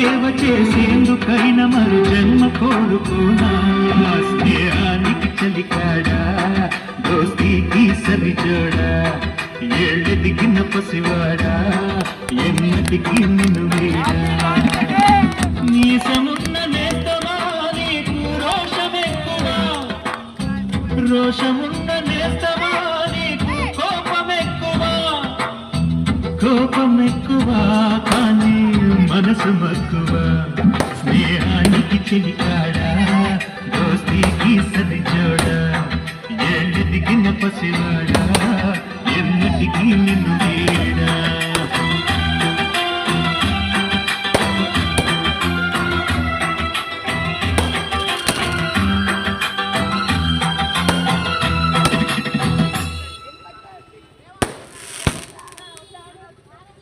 సేవ చేసేందుకైనా మరు జన్మ కోరుకోనా స్నేహానికి చలికాడా దోస్తీకి సరిజోడా ఏళ్ళెదిగిన పసివాడా ఎన్నటికి నిన్ను వీడా నీసమున్న నేస్తమా నీకు రోషమెక్కువా రోషమున్న నేస్తమా నీకు కోపమెక్కువా కానీ మనసు మక్కువ స్నేహానికి చెలికాడా దోస్తీకి సరిజోడా ఏళ్ళెదిగిన పసివాడా ఎన్నటికి నిన్ను